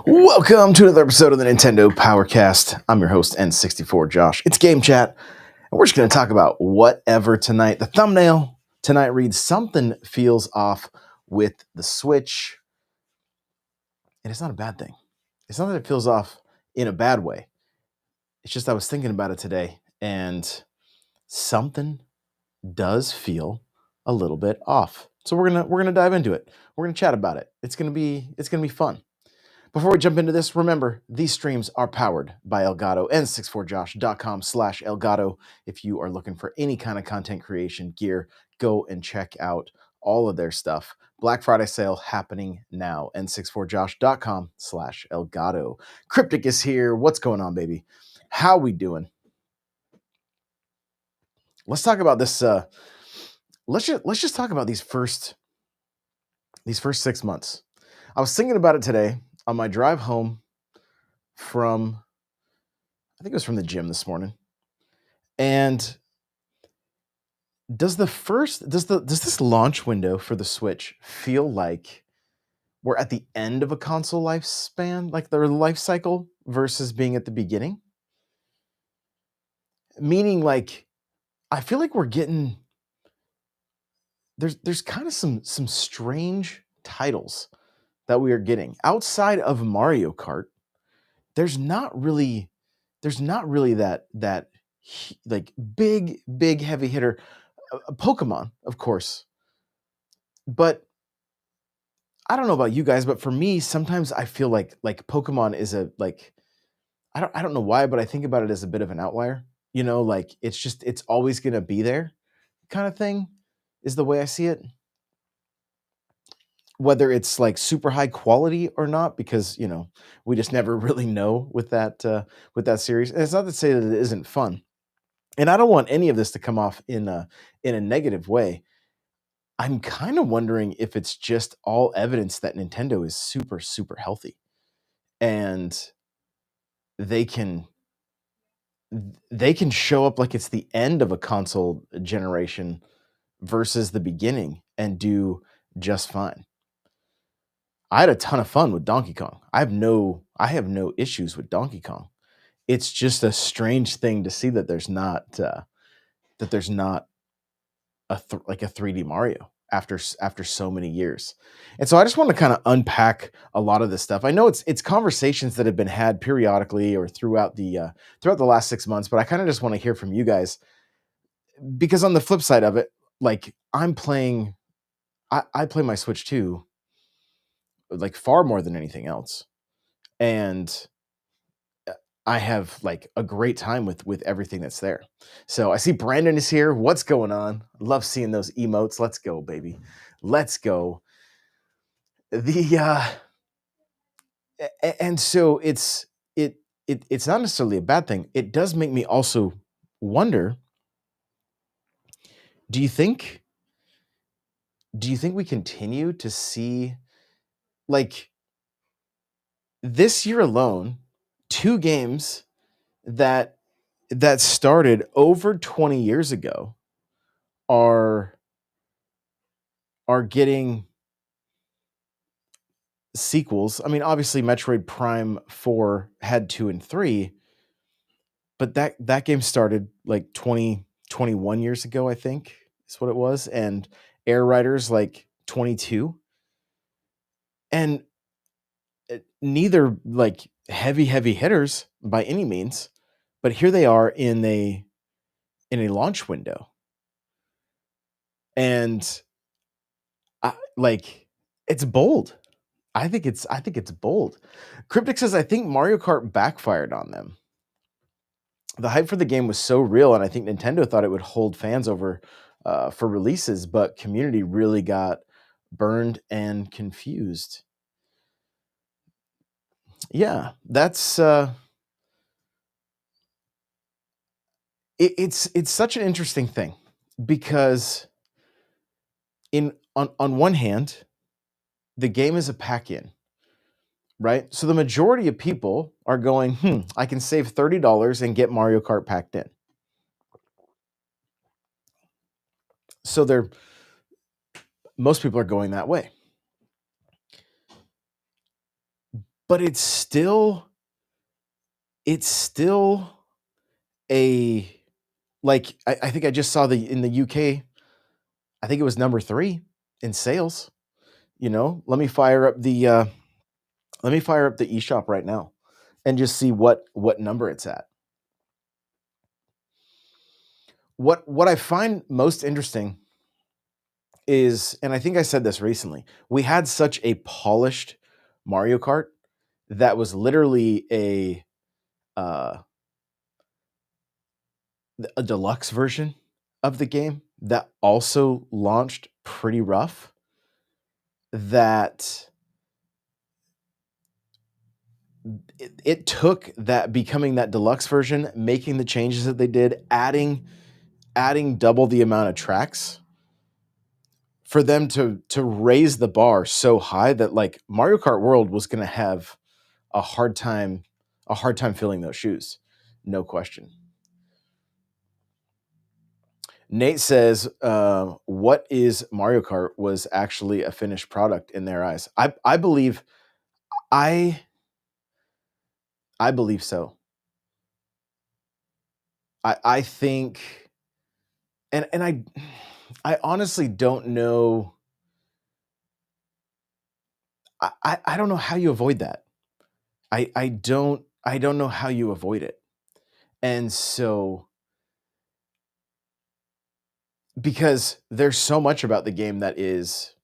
Welcome to another episode of the Nintendo Powercast. I'm your host, N64 Josh. It's Game Chat, and we're just going to talk about whatever tonight. The thumbnail tonight reads, "Something feels off with the Switch." And it's not a bad thing. It's not that it feels off in a bad way. It's just I was thinking about it today, and something does feel a little bit off. So we're gonna dive into it. We're gonna chat about it. It's gonna be fun. Before we jump into this, remember, these streams are powered by Elgato, n64josh.com/Elgato. If you are looking for any kind of content creation gear, go and check out all of their stuff. Black Friday sale happening now, n64josh.com/Elgato. Cryptic is here. What's going on, baby? How we doing? Let's talk about this. Let's just talk about these first 6 months. I was thinking about it today on my drive home from, I think it was from the gym this morning. And does this launch window for the Switch feel like we're at the end of a console lifespan, like their life cycle, versus being at the beginning? Meaning, like, I feel like we're getting there's kind of some strange titles that we are getting outside of Mario Kart. There's not really that like big heavy hitter. Pokemon, of course, but I don't know about you guys, but for me, sometimes I feel like Pokemon is a like I don't know why, but I think about it as a bit of an outlier. You know, like it's always gonna be there, kind of thing, is the way I see it. Whether it's like super high quality or not, because we just never really know with that series. And it's not to say that it isn't fun, and I don't want any of this to come off in a negative way. I'm kind of wondering if it's just all evidence that Nintendo is super, super healthy, and they can show up like it's the end of a console generation versus the beginning and do just fine. I had a ton of fun with Donkey Kong. I have no issues with Donkey Kong. It's just a strange thing to see that there's not like a 3D Mario after so many years. And so I just want to kind of unpack a lot of this stuff. I know it's conversations that have been had periodically or throughout the last 6 months, but I kind of just want to hear from you guys, because on the flip side of it, like I play my Switch 2 like far more than anything else. And I have like a great time with everything that's there. So I see Brandon is here. What's going on? Love seeing those emotes. Let's go, baby. Let's go. And so it's not necessarily a bad thing. It does make me also wonder, do you think we continue to see, like, this year alone, two games that started over 20 years ago are getting sequels? I mean, obviously Metroid Prime 4 had 2 and 3, but that game started like 21 years ago, I think is what it was, and Air Riders like 22. And neither like heavy hitters by any means, but here they are in a launch window. And like, it's bold. I think it's bold. Cryptic says, I think Mario Kart backfired on them. The hype for the game was so real, and I think Nintendo thought it would hold fans over for releases, but community really got burned and confused. Yeah, that's it's such an interesting thing, because on one hand, the game is a pack-in, right? So the majority of people are going, I can save $30 and get Mario Kart packed in. So most people are going that way. but it's still a like I think I just saw the in the UK, I think it was number 3 in sales. Let me fire up the eShop right now and just see what number it's at. What I find most interesting is, and I think I said this recently, we had such a polished Mario Kart that was literally uh, a deluxe version of the game that also launched pretty rough. That it took that becoming that deluxe version, making the changes that they did, adding double the amount of tracks for them to raise the bar so high that like Mario Kart World was going to have a hard time filling those shoes, no question. Nate says, "What is Mario Kart was actually a finished product in their eyes." I I believe so. I think, and I honestly don't know. I don't know how you avoid that. I don't know how you avoid it. And so, because there's so much about the game that is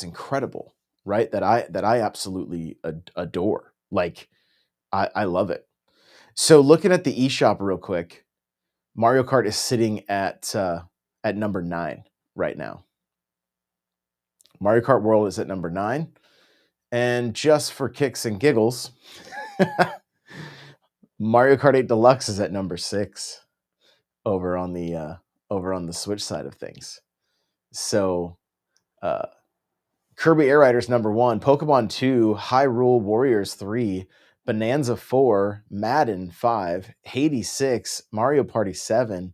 incredible, right? That I absolutely adore. Like I love it. So looking at the eShop real quick, Mario Kart is sitting at number 9 right now. Mario Kart World is at number 9, and just for kicks and giggles, Mario Kart 8 Deluxe is at number 6 over on the Switch side of things. So uh, Kirby Air Riders number 1, Pokemon 2, Hyrule Warriors 3, Bonanza 4, Madden 5, Hades 6, Mario Party 7,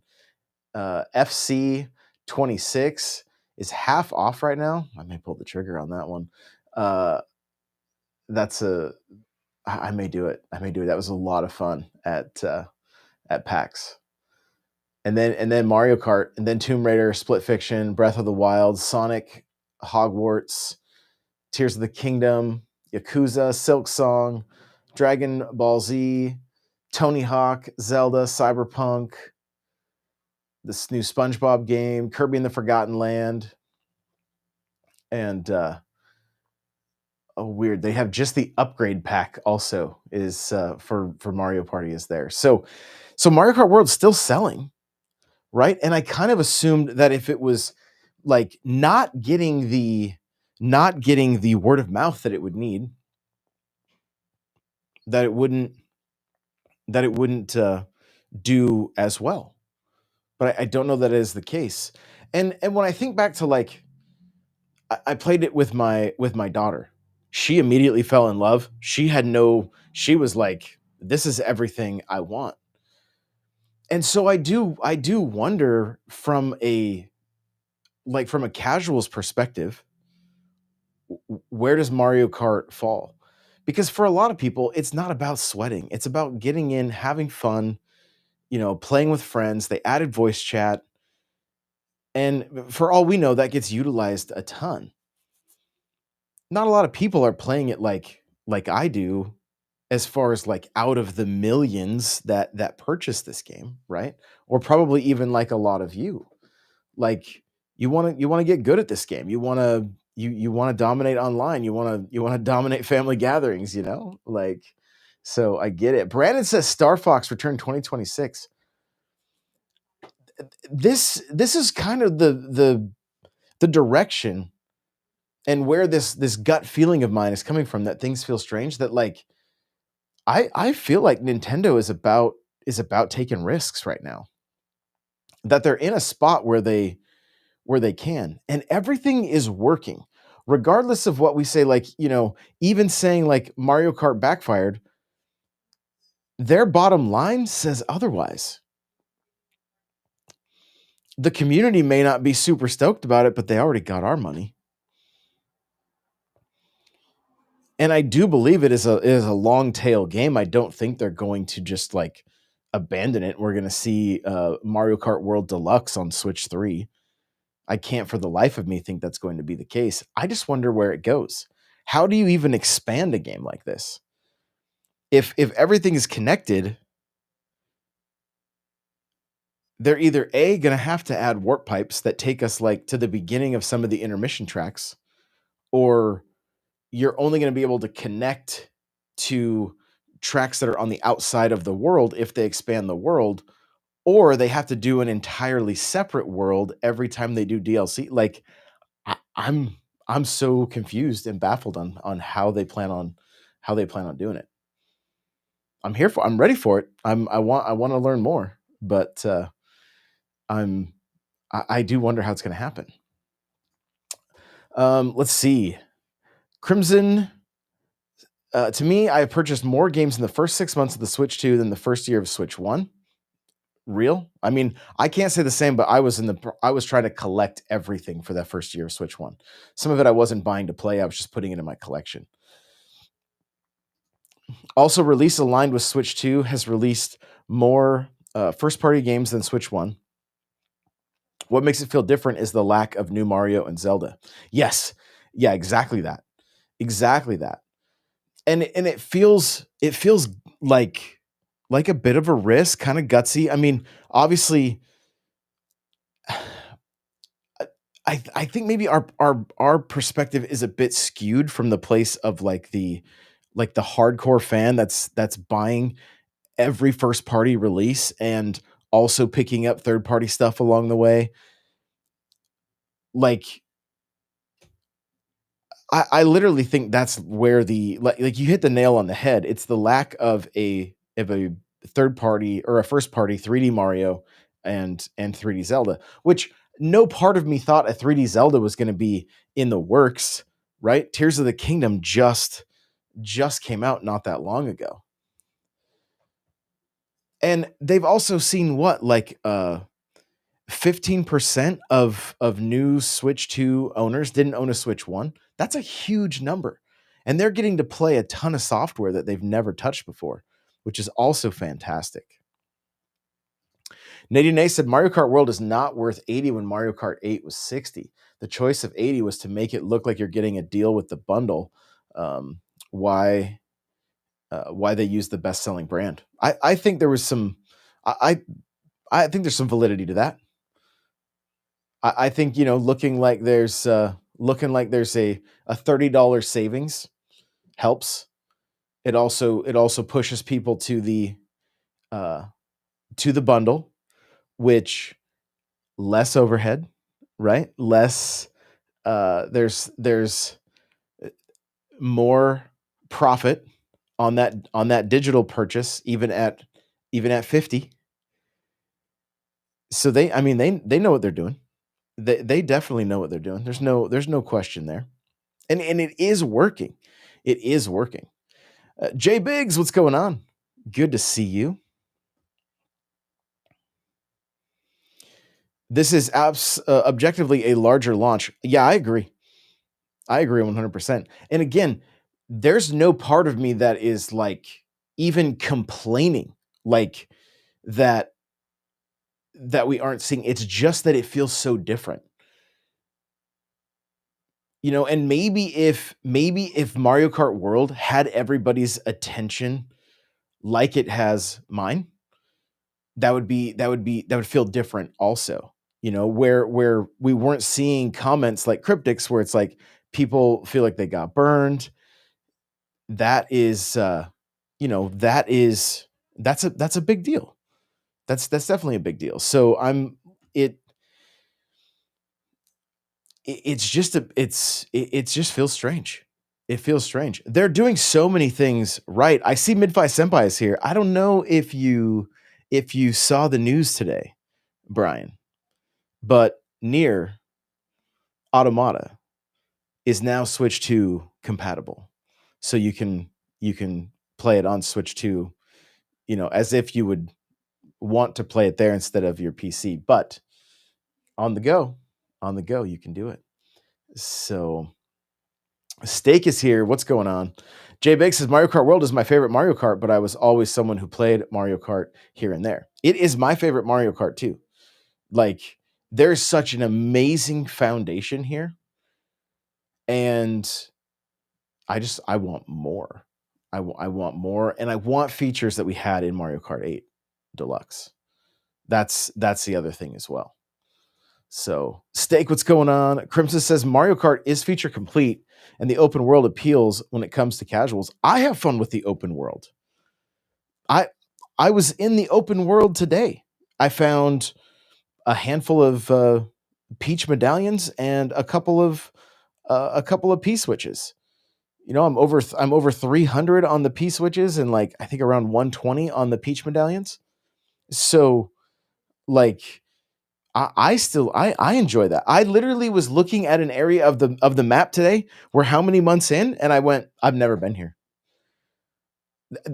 FC 26 is half off right now. I may pull the trigger on that one. Uh, that's a I may do it. I may do it. That was a lot of fun at PAX. And then Mario Kart, and then Tomb Raider, Split Fiction, Breath of the Wild, Sonic, Hogwarts, Tears of the Kingdom, Yakuza, Silk Song, Dragon Ball Z, Tony Hawk, Zelda, Cyberpunk, this new SpongeBob game, Kirby and the Forgotten Land, and oh weird, they have just the upgrade pack also is for Mario Party is there. So Mario Kart World's still selling, right? And I kind of assumed that if it was like not getting the word of mouth that it would need, that it wouldn't do as well. But I don't know that is the case. And when I think back to like I played it with my daughter. She immediately fell in love. She was like, this is everything I want. And so I do wonder from a casual's perspective, where does Mario Kart fall? Because for a lot of people, it's not about sweating. It's about getting in, having fun, playing with friends. They added voice chat, and for all we know, that gets utilized a ton. Not a lot of people are playing it like I do, as far as like out of the millions that purchase this game, right? Or probably even like a lot of you. Like you want to get good at this game. You want to dominate online. You want to dominate family gatherings, Like, so I get it. Brandon says Star Fox Return 2026. This is kind of the direction and where this gut feeling of mine is coming from, that things feel strange, that like I feel like Nintendo is about taking risks right now. That they're in a spot where they can, and everything is working. Regardless of what we say, like, even saying like Mario Kart backfired, their bottom line says otherwise. The community may not be super stoked about it, but they already got our money. And I do believe it is a long tail game. I don't think they're going to just like abandon it. We're going to see Mario Kart World Deluxe on Switch 3. I can't for the life of me think that's going to be the case. I just wonder where it goes. How do you even expand a game like this? If everything is connected, they're either A, going to have to add warp pipes that take us like to the beginning of some of the intermission tracks, or you're only going to be able to connect to tracks that are on the outside of the world if they expand the world, or they have to do an entirely separate world every time they do DLC. Like I, I'm I'm so confused and baffled on how they plan on doing it. I'm ready for it. I want to learn more, but I'm I do wonder how it's going to happen. Let's see. Crimson. To me, I have purchased more games in the first 6 months of the Switch 2 than the first year of Switch 1. Real? I mean, I can't say the same, but I was trying to collect everything for that first year of Switch 1. Some of it I wasn't buying to play, I was just putting it in my collection. Also, release aligned with Switch 2 has released more first party games than Switch 1. What makes it feel different is the lack of new Mario and Zelda. Yes. Yeah, exactly that. Exactly that. And it feels like a bit of a risk, kind of gutsy. I mean, obviously I think maybe our perspective is a bit skewed from the place of like the hardcore fan that's buying every first party release and also picking up third party stuff along the way. Like I literally think that's where the like you hit the nail on the head. It's the lack of a third party or a first party 3D Mario and 3D Zelda, which no part of me thought a 3D Zelda was going to be in the works, right? Tears of the Kingdom just came out not that long ago. And they've also seen what like 15% of new Switch 2 owners didn't own a Switch 1. That's a huge number. And they're getting to play a ton of software that they've never touched before, which is also fantastic. Nadine A said Mario Kart World is not worth 80 when Mario Kart 8 was 60. The choice of 80 was to make it look like you're getting a deal with the bundle. Um, why why they used the best-selling brand. I think there was some I I think there's some validity to that. I think looking like there's a $30 savings helps. It also pushes people uh, to the bundle, which less overhead, right? Less there's more profit on that digital purchase, even at 50. So they know what they're doing. They definitely know what they're doing. There's no question there. And it is working. It is working. Jay Biggs, what's going on? Good to see you. This is objectively a larger launch. Yeah, I agree. I agree 100%. And again, there's no part of me that is like even complaining like that we aren't seeing. It's just that it feels so different. And maybe if Mario Kart World had everybody's attention like it has mine, that would feel different also. Where we weren't seeing comments like cryptics where it's like people feel like they got burned. That is that is that's a big deal. That's definitely a big deal. So it it's just it just feels strange. It feels strange. They're doing so many things right. I see Midfi Senpai is here. I don't know if you saw the news today, Brian, but Near Automata is now Switch 2 compatible. So you can play it on Switch 2, as if you would want to play it there instead of your PC, but on the go, you can do it. So Steak is here. What's going on? Jay Biggs says Mario Kart World is my favorite Mario Kart, but I was always someone who played Mario Kart here and there. It is my favorite Mario Kart too. Like, there's such an amazing foundation here, and I want more. I want more, and I want features that we had in Mario Kart 8 Deluxe. That's the other thing as well. So, Steak, what's going on? Crimson says Mario Kart is feature complete, and the open world appeals when it comes to casuals. I have fun with the open world. I I was in the open world today. I found a handful of peach medallions and a couple of P switches. You know, I'm over 300 on the P switches and like I think around 120 on the peach medallions. So like I enjoy that. I literally was looking at an area of the map today where how many months in, and I went, I've never been here.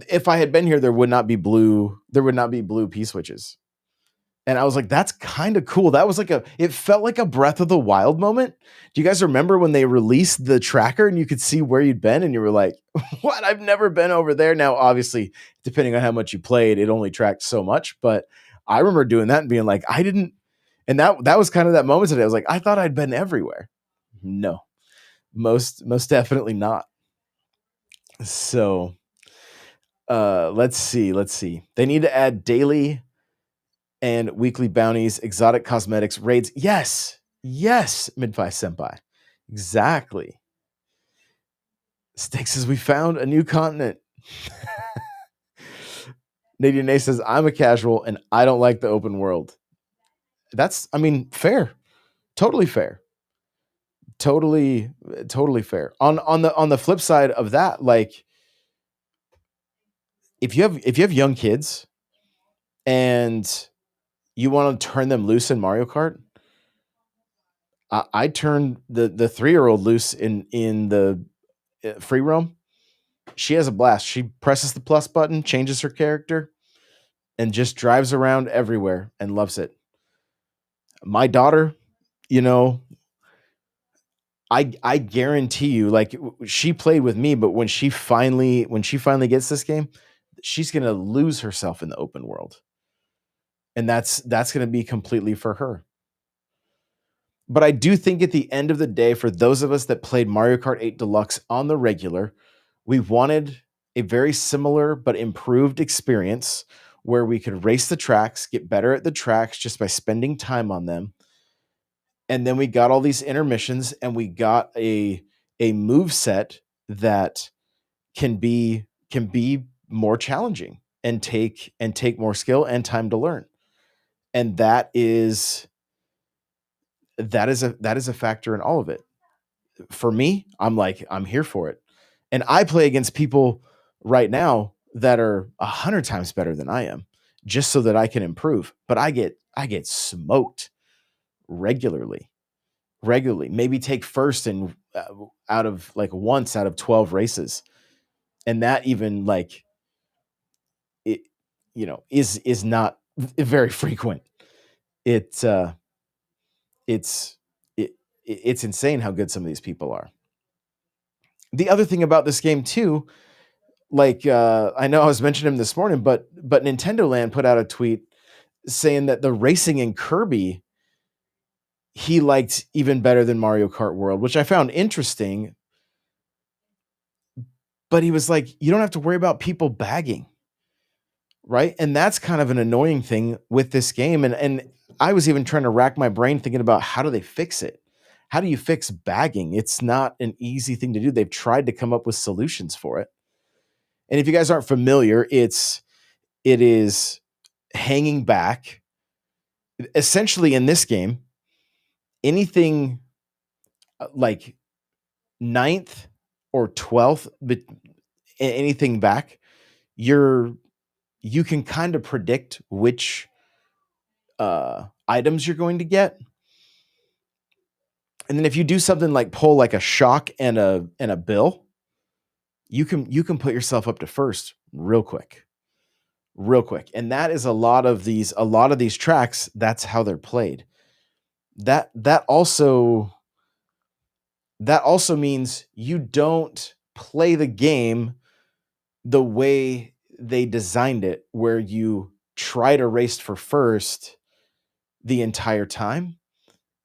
If I had been here, there would not be blue. There would not be blue P switches. And I was like, that's kind of cool. That was like it felt like a Breath of the Wild moment. Do you guys remember when they released the tracker and you could see where you'd been and you were like, what? I've never been over there. Now, obviously, depending on how much you played, it only tracked so much. But I remember doing that and being like, I didn't. And that was kind of that moment today. I was like, I thought I'd been everywhere. No, most definitely not. So let's see. They need to add daily and weekly bounties, exotic cosmetics, raids. Yes, Midfi Senpai. Exactly. Stick says we found a new continent. Nadia Nay says, I'm a casual and I don't like the open world. That's, I mean, fair. Totally fair. Totally fair. On the flip side of that, like if you have young kids and you want to turn them loose in Mario Kart, I turned the 3-year-old loose in the free roam. She has a blast. She presses the plus button, changes her character, and just drives around everywhere and loves it. My daughter, you know, I guarantee you, like she played with me, but when she finally gets this game, she's gonna lose herself in the open world, and that's gonna be completely for her. But I do think at the end of the day, for those of us that played Mario Kart 8 Deluxe on the regular, we wanted a very similar but improved experience where we could race the tracks, get better at the tracks just by spending time on them. And then we got all these intermissions and we got a move set that can be more challenging and take more skill and time to learn. And that is a factor in all of it. For me, I'm like, I'm here for it. And I play against people right now that are 100 times better than I am just so that I can improve. But I get smoked regularly. Maybe take first in out of like once out of 12 races. And that even like it is not very frequent. It it's it's insane how good some of these people are. The other thing about this game too, like I know I was mentioning him this morning, but Nintendo Land put out a tweet saying that the racing in Kirby he liked even better than Mario Kart World, which I found interesting. But he was like, you don't have to worry about people bagging, right? And that's kind of an annoying thing with this game. And I was even trying to rack my brain thinking about how do they fix it? How do you fix bagging? It's not an easy thing to do. They've tried to come up with solutions for it. And if you guys aren't familiar, it is hanging back. Essentially in this game, anything like ninth or 12th, but anything back, you can kind of predict which items you're going to get. And then if you do something like pull like a shock and a bill, you can put yourself up to first real quick. And that is a lot of these tracks, that's how they're played. That also that also means you don't play the game the way they designed it, where you try to race for first the entire time.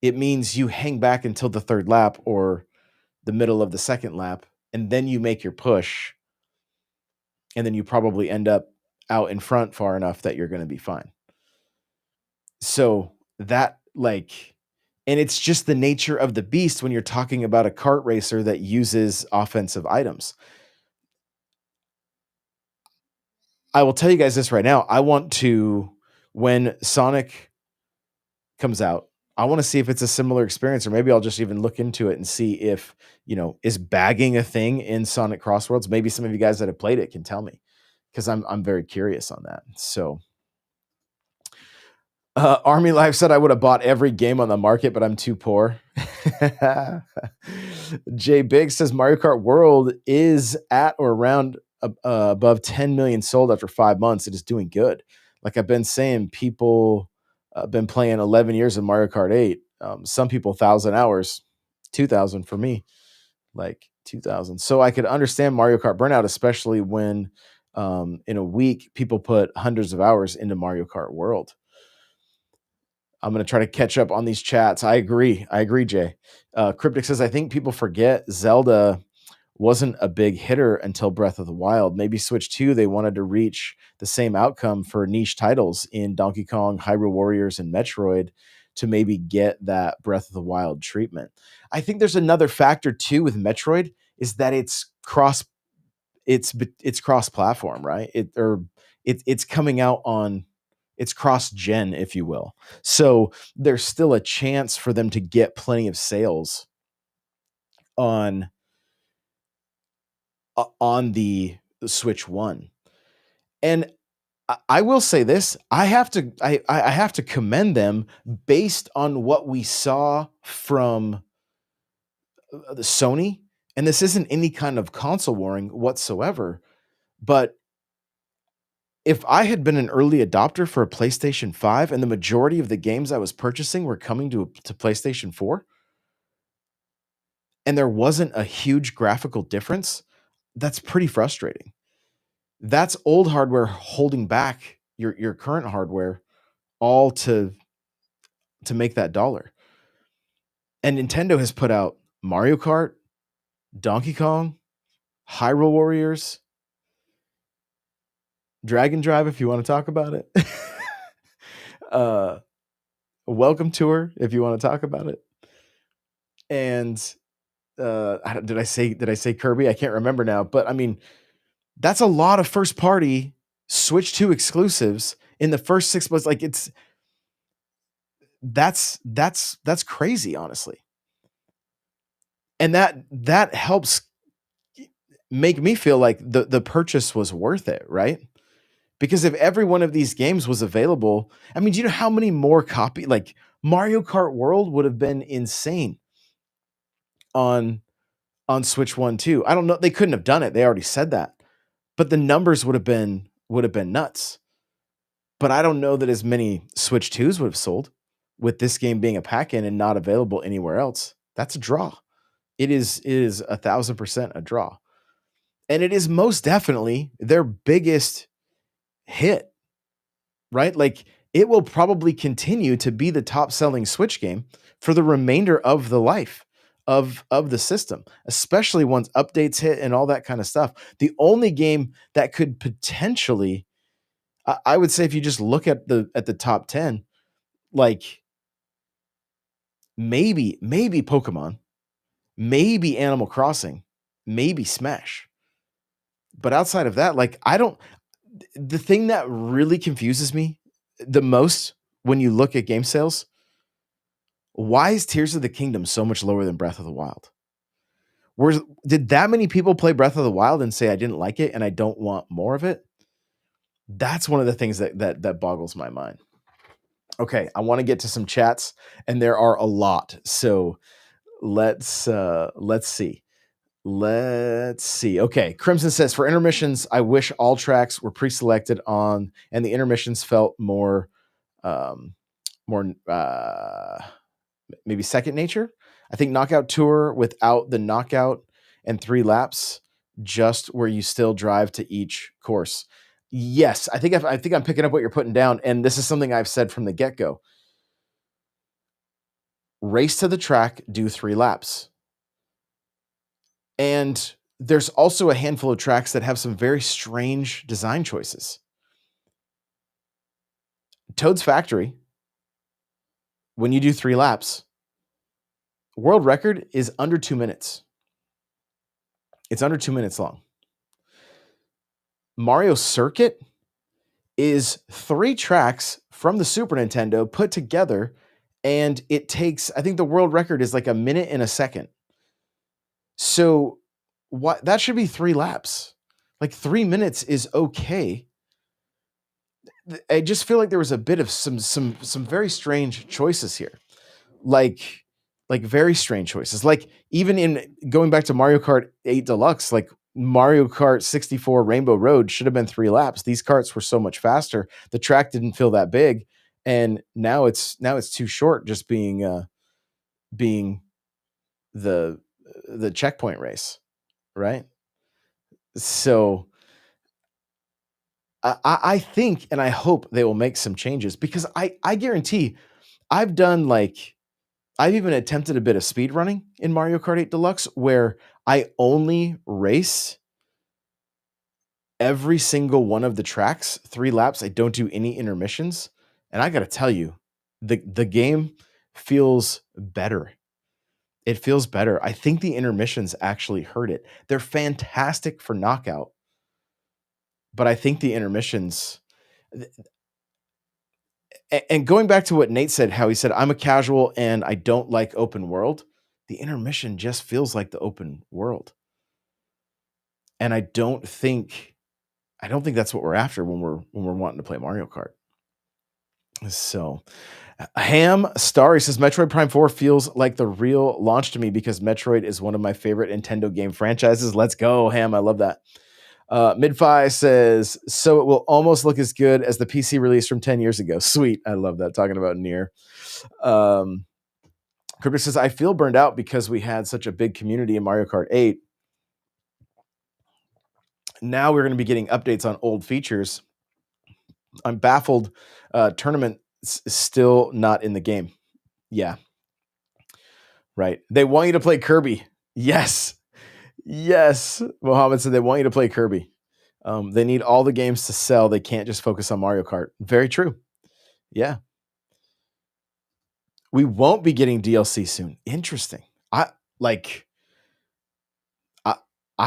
It means you hang back until the third lap or the middle of the second lap, and then you make your push, and then you probably end up out in front far enough that you're going to be fine. So that, like, and it's just the nature of the beast when you're talking about a kart racer that uses offensive items. I will tell you guys this right now. I want to, when Sonic comes out, I want to see if it's a similar experience, or maybe I'll just even look into it and see if, is bagging a thing in Sonic Crossworlds. Maybe some of you guys that have played it can tell me, because I'm very curious on that. So Army Life said I would have bought every game on the market, but I'm too poor. Jay Big says Mario Kart World is at or around above 10 million sold after 5 months. It is doing good. Like I've been saying, people been playing 11 years of Mario Kart 8. Some people 1,000 hours, 2,000 for me, like 2,000. So I could understand Mario Kart burnout, especially when in a week people put hundreds of hours into Mario Kart World. I'm going to try to catch up on these chats. I agree, Jay. Cryptic says, I think people forget Zelda wasn't a big hitter until Breath of the Wild. Maybe Switch 2, they wanted to reach the same outcome for niche titles in Donkey Kong, Hyrule Warriors, and Metroid to maybe get that Breath of the Wild treatment. I think there's another factor too with Metroid, is that it's cross-platform, right? It's coming out on, it's cross-gen, if you will. So there's still a chance for them to get plenty of sales on the Switch 1. And I will say this, I have to commend them based on what we saw from the Sony. And this isn't any kind of console warring whatsoever, but if I had been an early adopter for a PlayStation 5 and the majority of the games I was purchasing were coming to PlayStation 4, and there wasn't a huge graphical difference, that's pretty frustrating. That's old hardware holding back your current hardware, all to make that dollar. And Nintendo has put out Mario Kart, Donkey Kong, Hyrule Warriors, Dragon Drive, if you want to talk about it. Welcome Tour, if you want to talk about it. And did I say Kirby? I can't remember now, but I mean, that's a lot of first party Switch 2 exclusives in the first 6 months. Like that's crazy, honestly. And that helps make me feel like the purchase was worth it, right? Because if every one of these games was available, I mean, do you know how many more like Mario Kart World would have been insane on Switch 1 too. I don't know, they couldn't have done it. They already said that. But the numbers would have been nuts. But I don't know that as many Switch 2s would have sold with this game being a pack-in and not available anywhere else. That's a draw. It is 1,000% a draw. And it is most definitely their biggest hit, right? Like, it will probably continue to be the top-selling Switch game for the remainder of the life of the system, especially once updates hit and all that kind of stuff. The only game that could potentially, I would say, if you just look at the top 10, like maybe Pokemon, maybe Animal Crossing, maybe Smash. But outside of that, like, the thing that really confuses me the most when you look at game sales, why is Tears of the Kingdom so much lower than Breath of the Wild? Did that many people play Breath of the Wild and say I didn't like it and I don't want more of it? That's one of the things that boggles my mind. Okay, I want to get to some chats, and there are a lot. So let's see. Let's see. Okay, Crimson says, for intermissions, I wish all tracks were pre-selected on, and the intermissions felt more maybe second nature. I think Knockout Tour without the knockout and 3 laps, just where you still drive to each course. Yes, I think I'm picking up what you're putting down, and this is something I've said from the get-go. Race to the track, do 3 laps. And there's also a handful of tracks that have some very strange design choices. Toad's Factory, when you do 3 laps, world record is under 2 minutes. It's under 2 minutes long. Mario Circuit is 3 tracks from the Super Nintendo put together, and it takes, I think the world record is like a minute and a second. So what, that should be 3 laps. Like 3 minutes is okay. I just feel like there was a bit of some very strange choices here. Like very strange choices. Like even in going back to Mario Kart 8 Deluxe, like Mario Kart 64 Rainbow Road should have been 3 laps. These karts were so much faster. The track didn't feel that big, and now it's too short. Just being the checkpoint race, right? So I think and I hope they will make some changes, because I guarantee I've done like I've even attempted a bit of speed running in Mario Kart 8 Deluxe, where I only race every single one of the tracks, 3 laps. I don't do any intermissions. And I got to tell you, the game feels better. It feels better. I think the intermissions actually hurt it. They're fantastic for knockout, but I think the intermissions, and going back to what Nate said, how he said, I'm a casual and I don't like open world. The intermission just feels like the open world. And I don't think that's what we're after when we're wanting to play Mario Kart. So Ham Starry says Metroid Prime 4 feels like the real launch to me, because Metroid is one of my favorite Nintendo game franchises. Let's go, Ham. I love that. Midfi says, so it will almost look as good as the PC release from 10 years ago. Sweet. I love that. Talking about Nier. Crypto says, I feel burned out because we had such a big community in Mario Kart 8. Now we're going to be getting updates on old features. I'm baffled. Tournament is still not in the game. Yeah. Right. They want you to play Kirby. Yes. Yes. Mohammed said they want you to play Kirby. They need all the games to sell. They can't just focus on Mario Kart. Very true. Yeah. We won't be getting DLC soon. Interesting. I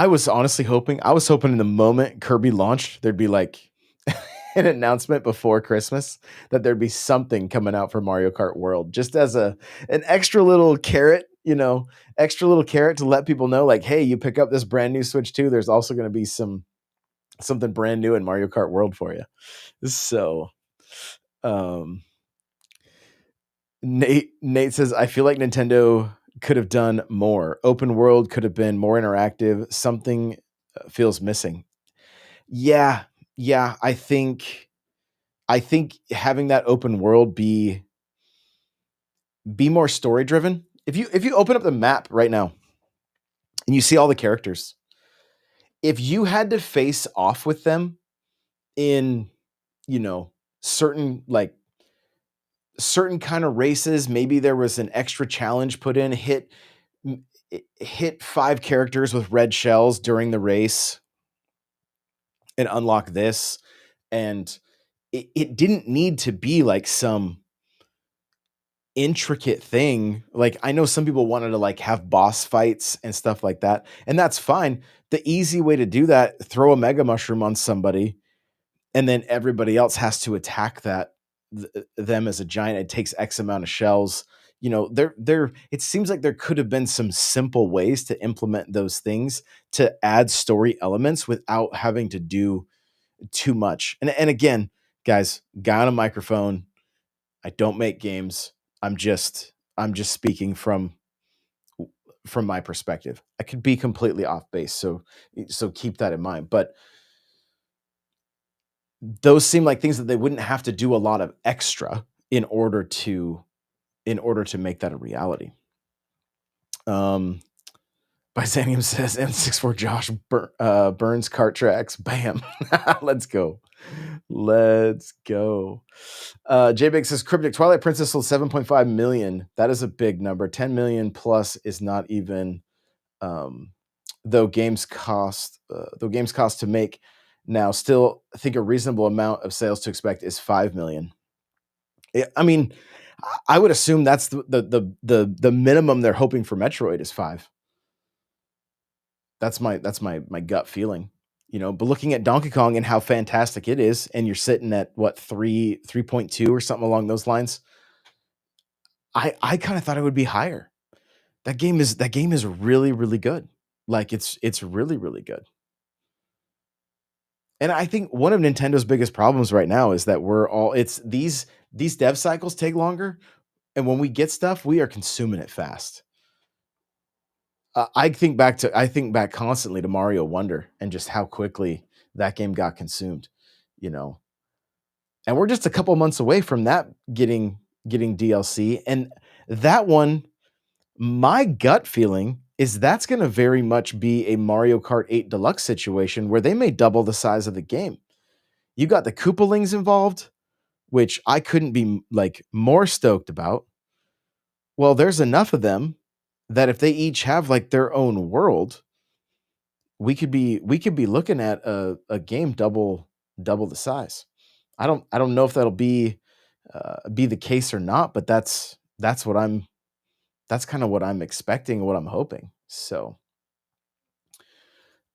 was honestly hoping, in the moment Kirby launched, there'd be like an announcement before Christmas that there'd be something coming out for Mario Kart World, just as an extra little carrot, extra little carrot to let people know, like, hey, you pick up this brand new Switch 2, there's also going to be something brand new in Mario Kart World for you. So, Nate says, I feel like Nintendo could have done more. Open world could have been more interactive. Something feels missing. Yeah. I think having that open world be more story driven. If you open up the map right now and you see all the characters, if you had to face off with them in, certain kind of races, maybe there was an extra challenge put in, hit 5 characters with red shells during the race and unlock this. And it didn't need to be like some intricate thing. Like, I know some people wanted to like have boss fights and stuff like that, and that's fine. The easy way to do that, throw a mega mushroom on somebody, and then everybody else has to attack them as a giant. It takes X amount of shells. There it seems like there could have been some simple ways to implement those things to add story elements without having to do too much. And again, guys, guy on a microphone, I don't make games. I'm just speaking from my perspective. I could be completely off base, so keep that in mind. But those seem like things that they wouldn't have to do a lot of extra in order to make that a reality. Um, Byzantium says M64 Josh Burns kart tracks. Bam. Let's go. Let's go. JBig says Cryptic Twilight Princess sold 7.5 million. That is a big number. 10 million plus is not even um, though games cost to make now. Still, I think a reasonable amount of sales to expect is 5 million. I mean, I would assume that's the minimum they're hoping for Metroid is 5. That's my gut feeling. But looking at Donkey Kong and how fantastic it is, and you're sitting at what 3.2 or something along those lines. I kind of thought it would be higher. That game is really, really good. Like it's really, really good. And I think one of Nintendo's biggest problems right now is that it's these dev cycles take longer, and when we get stuff, we are consuming it fast. I think back constantly to Mario Wonder and just how quickly that game got consumed, you know. And we're just a couple months away from that getting DLC, and that one, my gut feeling is that's going to very much be a Mario Kart 8 Deluxe situation where they may double the size of the game. You got the Koopalings involved, which I couldn't be like more stoked about. Well, there's enough of them that if they each have like their own world, we could be looking at a game double the size. I don't know if that'll be the case or not, but that's kind of what I'm expecting, what I'm hoping. So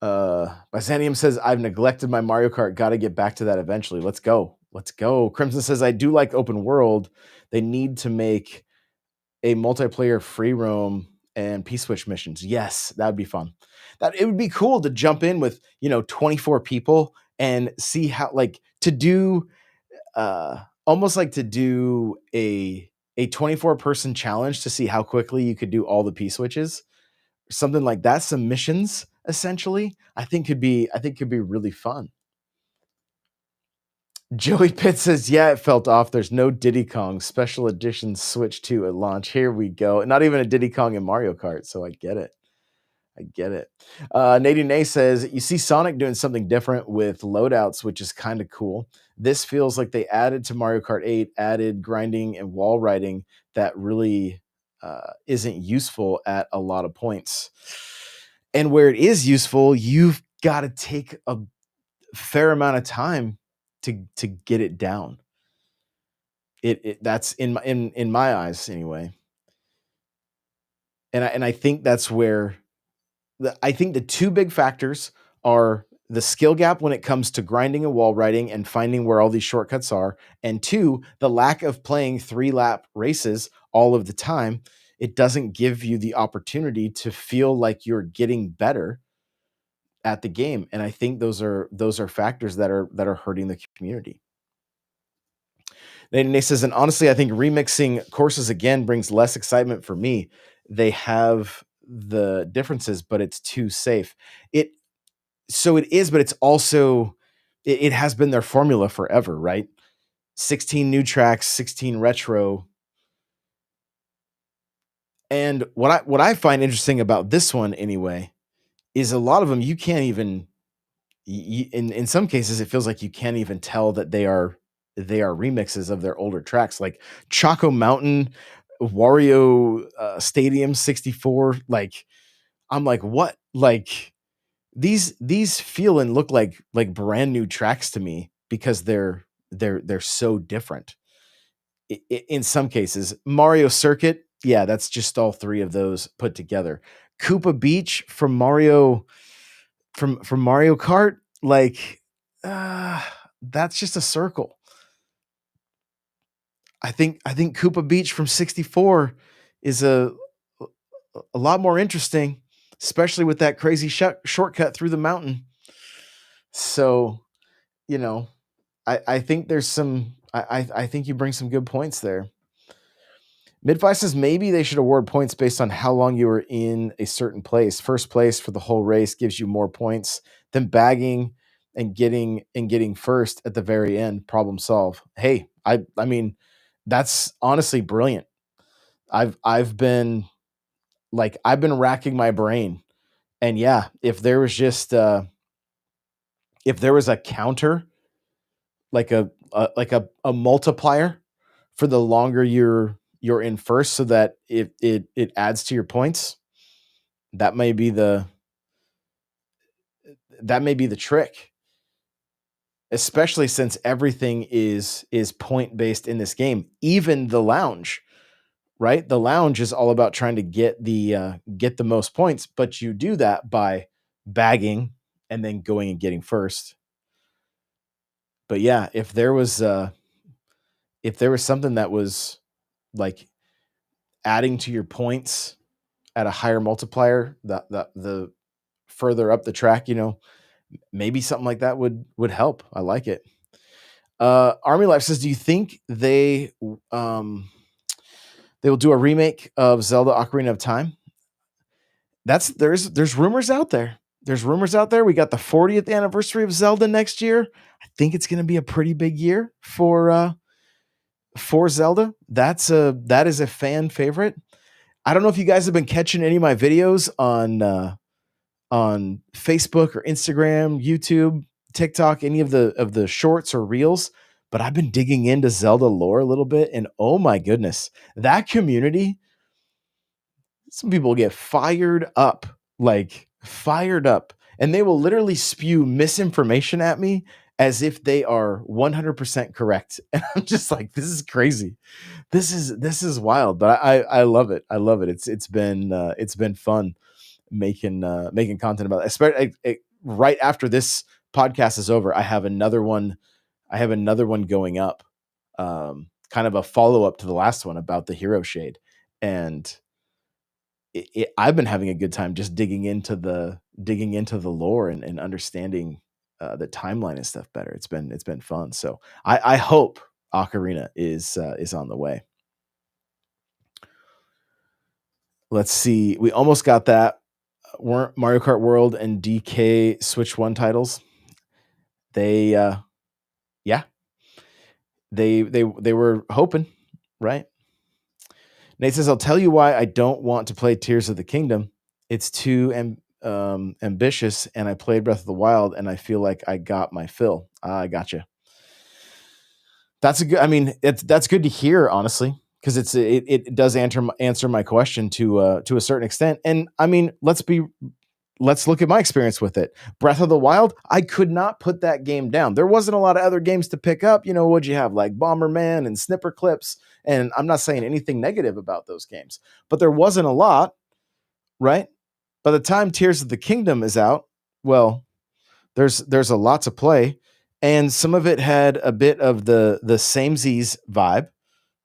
Byzantium says I've neglected my Mario Kart. Got to get back to that eventually. Let's go. Let's go. Crimson says I do like open world. They need to make a multiplayer free roam and P-switch missions. Yes, that would be fun. That it would be cool to jump in with 24 people and see how like to do almost like to do a 24 person challenge to see how quickly you could do all the P-switches. Something like that, some missions essentially. I think could be really fun. Joey Pitt says, yeah, it felt off. There's no Diddy Kong special edition Switch 2 at launch. Here we go. Not even a Diddy Kong in Mario Kart, so I get it. I get it. Nadine Nay says, you see Sonic doing something different with loadouts, which is kind of cool. This feels like they added to Mario Kart 8, added grinding and wall riding that really isn't useful at a lot of points. And where it is useful, you've got to take a fair amount of time to get it down. That's in my eyes anyway. And I think that's where I think the two big factors are the skill gap when it comes to grinding and wall riding and finding where all these shortcuts are, and two, the lack of playing 3-lap races all of the time. It doesn't give you the opportunity to feel like you're getting better at the game, and I think those are factors that are hurting the community. Nate says, and honestly, I think remixing courses again brings less excitement for me. They have the differences, but it's too safe. It is, but it's also it has been their formula forever, right? 16 new tracks, 16 retro. And what I find interesting about this one anyway is a lot of them you can't even in some cases it feels like you can't even tell that they are remixes of their older tracks, like Choco Mountain, Wario Stadium 64. Like I'm like, what? Like these feel and look like brand new tracks to me because they're so different. In some cases, Mario Circuit, yeah, that's just all three of those put together. Koopa Beach from Mario Kart, like that's just a circle. I think Koopa Beach from 64 is a lot more interesting, especially with that crazy shortcut through the mountain. So, you know, I think there's some I think you bring some good points there. Midvice says maybe they should award points based on how long you were in a certain place. First place for the whole race gives you more points than bagging and getting first at the very end. Problem solved. Hey, I mean, that's honestly brilliant. I've been like I've been racking my brain, and yeah, if there was just if there was a counter, like a multiplier for the longer you're in first, so that it adds to your points, that may be the trick, especially since everything is point based in this game, even the lounge. Right? The lounge is all about trying to get the most points, but you do that by bagging and then going and getting first. But yeah, if there was something that was like adding to your points at a higher multiplier, the further up the track, maybe something like that would help. I like it. Army Life says, do you think they will do a remake of Zelda Ocarina of Time? There's rumors out there. There's rumors out there. We got the 40th anniversary of Zelda next year. I think it's going to be a pretty big year for Zelda. That is a fan favorite. I don't know if you guys have been catching any of my videos on Facebook or Instagram, YouTube, TikTok, any of the shorts or reels, but I've been digging into Zelda lore a little bit, and oh my goodness, that community, some people get fired up, and they will literally spew misinformation at me as if they are 100% correct. And I'm just like, this is crazy. This is wild, but I love it. I love it. It's been fun making content about it. Especially right after this podcast is over, I have another one going up, kind of a follow-up to the last one about the hero shade. And I've been having a good time just digging into the lore and understanding the timeline and stuff better. It's been fun. So I hope Ocarina is on the way. Let's see. We almost got that. Weren't Mario Kart World and DK Switch 1 titles? They yeah. They were hoping, right? Nate says, I'll tell you why I don't want to play Tears of the Kingdom. It's too ambitious, and I played Breath of the Wild, and I feel like I got my fill. I gotcha. That's that's good to hear, honestly, because it does answer my question to a certain extent. And I mean, let's look at my experience with it. Breath of the Wild, I could not put that game down. There wasn't a lot of other games to pick up. What'd you have? Like Bomberman and Snipper Clips. And I'm not saying anything negative about those games, but there wasn't a lot, right? By the time Tears of the Kingdom is out, well, there's a lot to play. And some of it had a bit of the samesies vibe,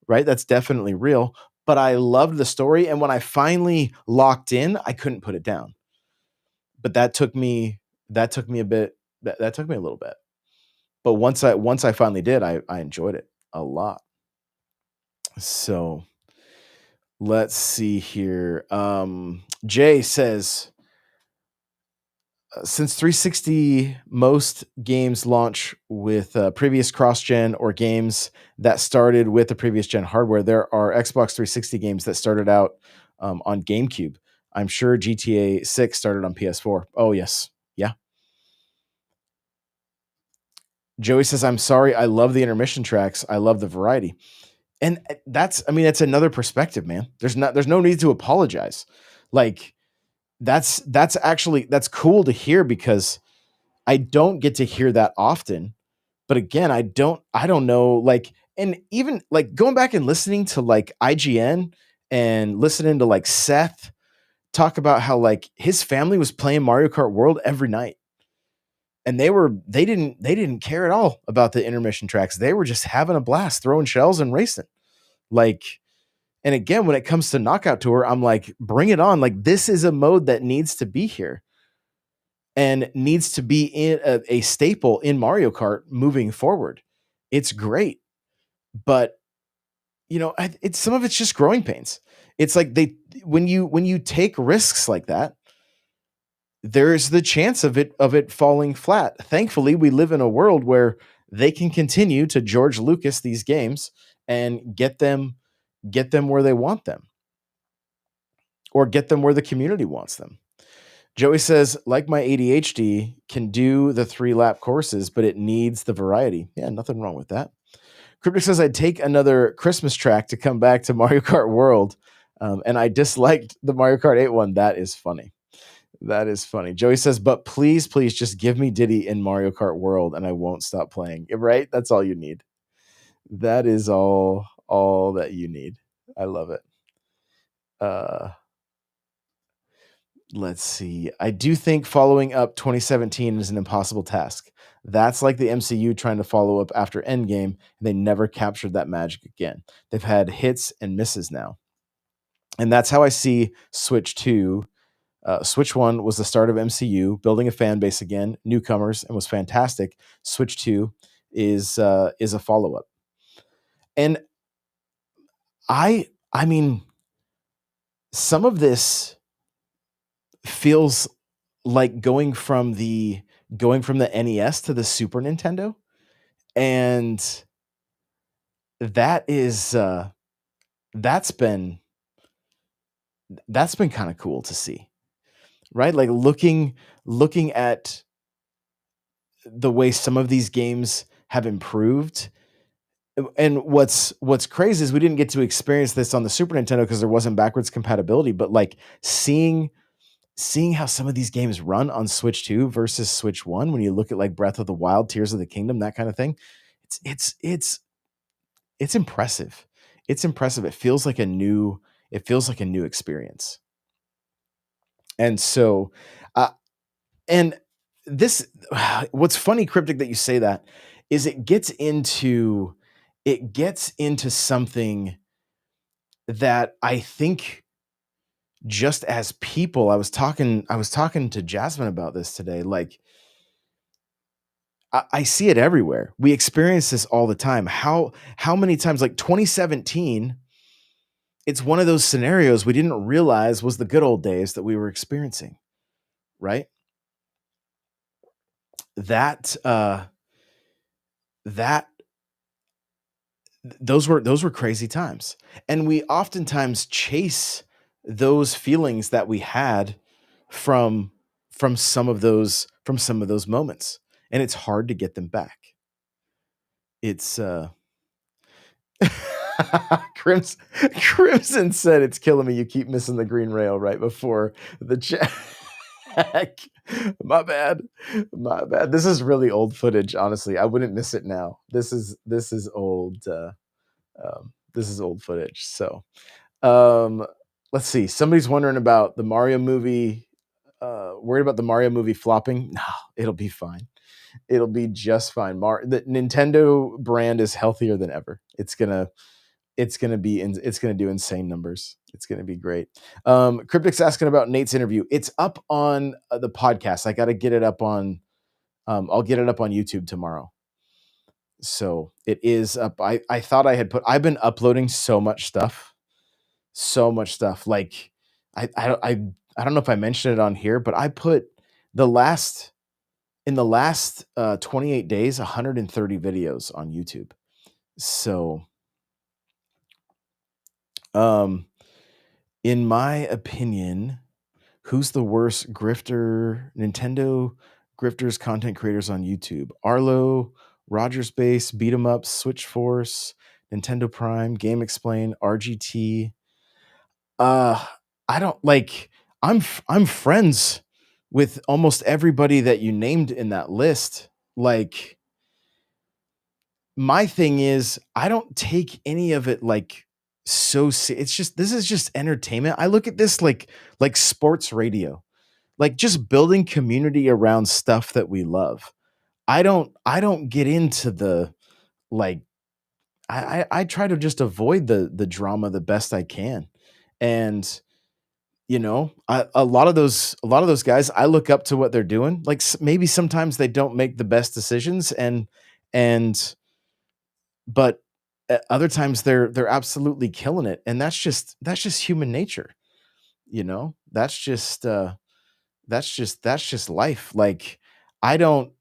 right? That's definitely real. But I loved the story. And when I finally locked in, I couldn't put it down. But that took me a bit. That took me a little bit. But once I finally did, I enjoyed it a lot. So let's see here. Jay says, since 360, most games launch with previous cross-gen or games that started with the previous gen hardware. There are Xbox 360 games that started out on GameCube. I'm sure GTA 6 started on PS4. Oh, yes. Yeah. Joey says, I'm sorry. I love the intermission tracks. I love the variety. And that's another perspective, man. There's no need to apologize. Like, that's cool to hear, because I don't get to hear that often. But again, I don't know, like, and even like going back and listening to like IGN and listening to like Seth talk about how like his family was playing Mario Kart World every night. And they didn't care at all about the intermission tracks. They were just having a blast, throwing shells and racing. Like, and again, when it comes to Knockout Tour, I'm like, bring it on. Like, this is a mode that needs to be here and needs to be in a staple in Mario Kart moving forward. It's great, but it's some of it's just growing pains. It's like when you take risks like that, there's the chance of it falling flat. Thankfully, we live in a world where they can continue to George Lucas these games and get them where they want them. or get them where the community wants them. Joey says, like my ADHD can do the 3-lap courses, but it needs the variety. Yeah, nothing wrong with that. Cryptic says, I'd take another Christmas track to come back to Mario Kart World. And I disliked the Mario Kart 8 one. That is funny. That is funny. Joey says, but please, please just give me Diddy in Mario Kart World and I won't stop playing. Right? That's all you need. That is all that you need. I love it. Let's see. I do think following up 2017 is an impossible task. That's like the MCU trying to follow up after Endgame, and they never captured that magic again. They've had hits and misses now. And that's how I see Switch 2. Switch 1 was the start of MCU, building a fan base again, newcomers, and was fantastic. Switch 2 is a follow-up. And I mean, some of this feels like going from the NES to the Super Nintendo, and that is that's been kind of cool to see, right? Like looking at the way some of these games have improved. And what's crazy is we didn't get to experience this on the Super Nintendo because there wasn't backwards compatibility, but like seeing how some of these games run on Switch 2 versus Switch 1, when you look at like Breath of the Wild, Tears of the Kingdom, that kind of thing, it's impressive. It's impressive. It feels like a new experience. And so, and this, what's funny, Cryptic, that you say that, is it gets into something that I think, just as people, I was talking to Jasmine about this today. Like, I see it everywhere. We experience this all the time. How many times, like 2017, it's one of those scenarios we didn't realize was the good old days that we were experiencing, right? That those were crazy times, and we oftentimes chase those feelings that we had from some of those moments, and it's hard to get them back. It's Crimson said, it's killing me, you keep missing the green rail right before the check. My bad. This is really old footage, honestly. I wouldn't miss it now. This is old this is old footage. So let's see. Somebody's wondering about the Mario movie, worried about the Mario movie flopping. No, it'll be fine. It'll be just fine. The Nintendo brand is healthier than ever. It's gonna do insane numbers. It's gonna be great. Cryptic's asking about Nate's interview. It's up on the podcast. I got to get it up on. I'll get it up on YouTube tomorrow. So it is up. I thought I had I've been uploading so much stuff. Like I don't know if I mentioned it on here, but I put in the last 28 days, 130 videos on YouTube. So, in my opinion, who's the worst grifter? Nintendo grifters, content creators on YouTube: Arlo, Rogers Base, Beat 'em Ups, Switch Force, Nintendo Prime, Game Explain, RGT. I don't like. I'm friends with almost everybody that you named in that list. Like, my thing is, I don't take any of it like it's just, this is just entertainment. I look at this like sports radio, like just building community around stuff that we love. I don't get into the, like, I try to just avoid the drama the best I can. And a lot of those guys, I look up to what they're doing. Like, maybe sometimes they don't make the best decisions, and but at other times they're absolutely killing it, and that's just human nature. That's just life. Like, I don't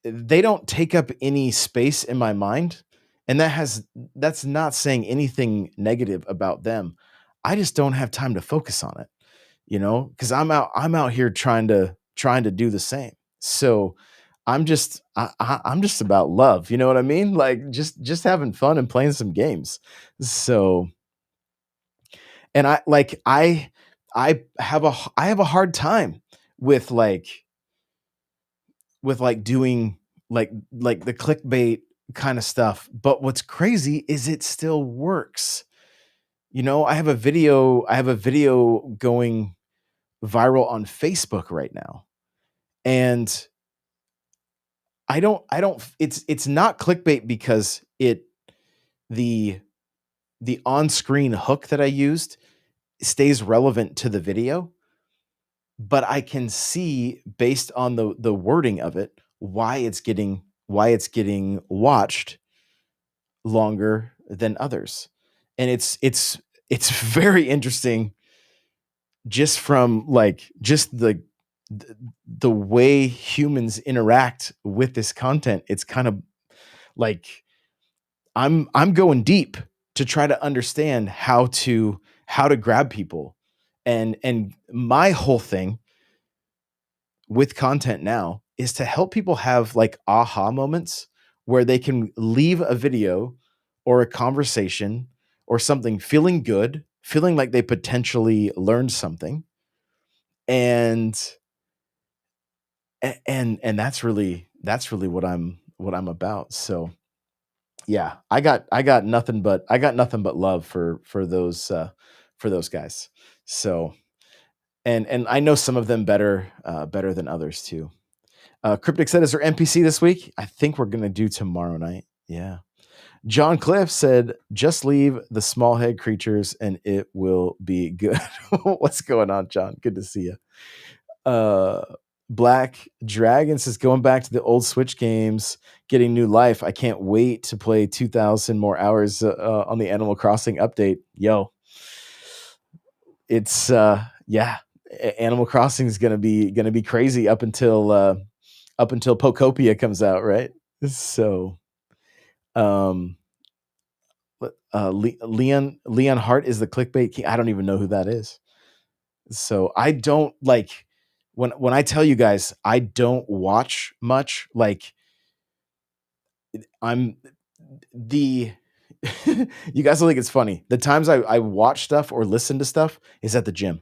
they don't take up any space in my mind, and that's not saying anything negative about them. I just don't have time to focus on it, because I'm out here trying to do the same. So I'm just about love. You know what I mean? Like just having fun and playing some games. So, and I have a hard time with doing the clickbait kind of stuff. But what's crazy is it still works. I have a video going viral on Facebook right now. And it's not clickbait because the the on-screen hook that I used stays relevant to the video, but I can see based on the wording of it why it's getting watched longer than others. And it's very interesting just from just the way humans interact with this content. It's kind of like I'm going deep to try to understand how to grab people. And my whole thing with content now is to help people have like aha moments where they can leave a video or a conversation or something feeling good, feeling like they potentially learned something. And and that's really what I'm about. So yeah, I got nothing but love for those guys. So, and I know some of them better than others too. Cryptic said, "Is there NPC this week?" I think we're gonna do tomorrow night. Yeah. John Cliff said, "Just leave the small head creatures and it will be good." What's going on, John? Good to see you. Uh, Black Dragon says, "Going back to the old Switch games, getting new life. I can't wait to play 2,000 more hours on the Animal Crossing update." Yo, it's yeah, Animal Crossing is gonna be crazy up until Pokopia comes out, right? So, um, Leon Hart is the clickbait king. I don't even know who that is. So I don't like when I tell you guys I don't watch much. Like I'm the you guys will think it's funny. The times I watch stuff or listen to stuff is at the gym.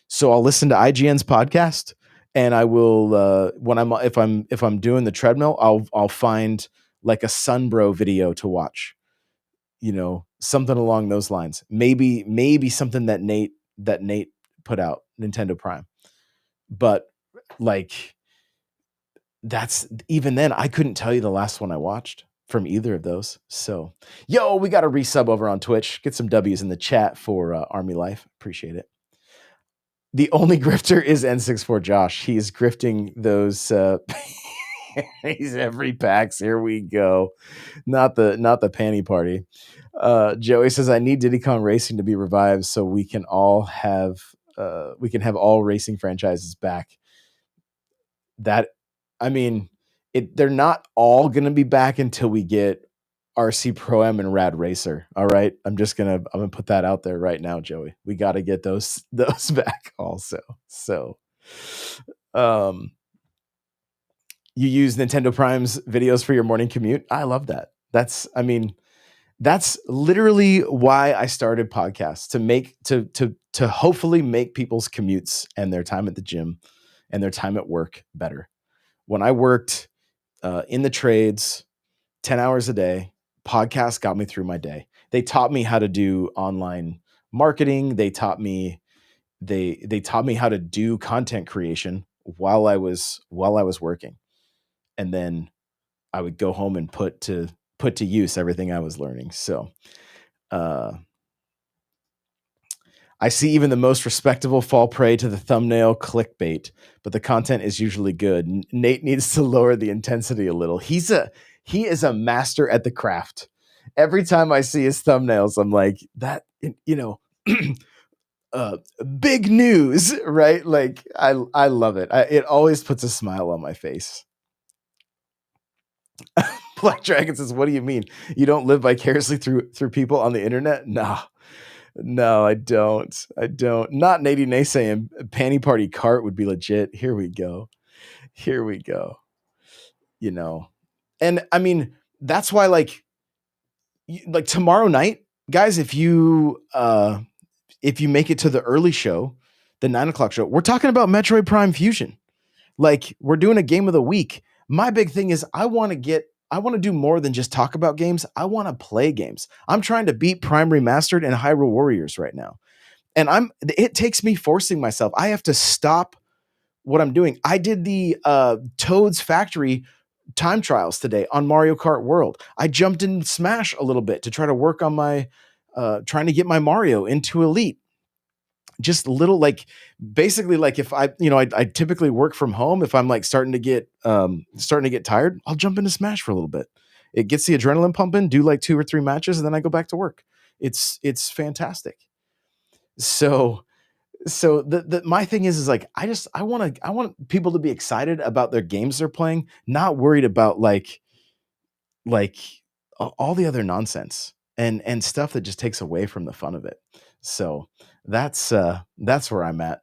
So I'll listen to IGN's podcast, and I will when if I'm doing the treadmill, I'll find like a Sunbro video to watch. Something along those lines. Maybe something that Nate put out, Nintendo Prime. But like that's even then I couldn't tell you the last one I watched from either of those. So, yo, we got a resub over on Twitch. Get some W's in the chat for Army Life. Appreciate it. The only grifter is N64 Josh. He's grifting those he's every PAX. Here we go. Not the panty party. Joey says, "I need Diddy Kong Racing to be revived so we can have all racing franchises back." That I mean, they're not all gonna be back until we get RC Pro Am and Rad Racer. All right. I'm gonna put that out there right now, Joey. We gotta get those those back also. So um you use Nintendo Prime's videos for your morning commute. I love that. That's literally why I started podcasts, to hopefully make people's commutes and their time at the gym and their time at work better. When I worked in the trades 10 hours a day, podcasts got me through my day. They taught me how to do online marketing. They taught me how to do content creation while I was working. And then I would go home and put to use everything I was learning. So uh I see even the most respectable fall prey to the thumbnail clickbait, but the content is usually good. Nate needs to lower the intensity a little. He is a master at the craft. Every time I see his thumbnails, I'm like, that, uh, big news, right? Like I love it. It always puts a smile on my face. Black Dragon says, "What do you mean? You don't live vicariously through people on the internet?" Nah. No, I don't. I don't. Not Nady Nay saying Panty Party Cart would be legit. Here we go. Here we go. You know. And I mean, that's why like tomorrow night, guys, if you make it to the early show, the 9 o'clock show, we're talking about Metroid Prime Fusion. Like we're doing a game of the week. My big thing is I want to do more than just talk about games. I want to play games. I'm trying to beat Prime Remastered and Hyrule Warriors right now. And it takes me forcing myself. I have to stop what I'm doing. I did the Toad's Factory time trials today on Mario Kart World. I jumped in Smash a little bit to try to work on my trying to get my Mario into Elite. Just little like basically like if I typically work from home. If I'm like starting to get tired, I'll jump into Smash for a little bit. It gets the adrenaline pumping, do like 2 or 3 matches, and then I go back to work. It's fantastic. So the my thing is like I want people to be excited about their games they're playing, not worried about like all the other nonsense and stuff that just takes away from the fun of it. So that's where I'm at.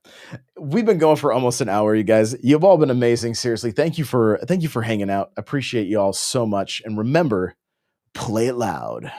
We've been going for almost an hour, you guys. You've all been amazing. Seriously, thank you for hanging out. Appreciate you all so much. And remember, play it loud.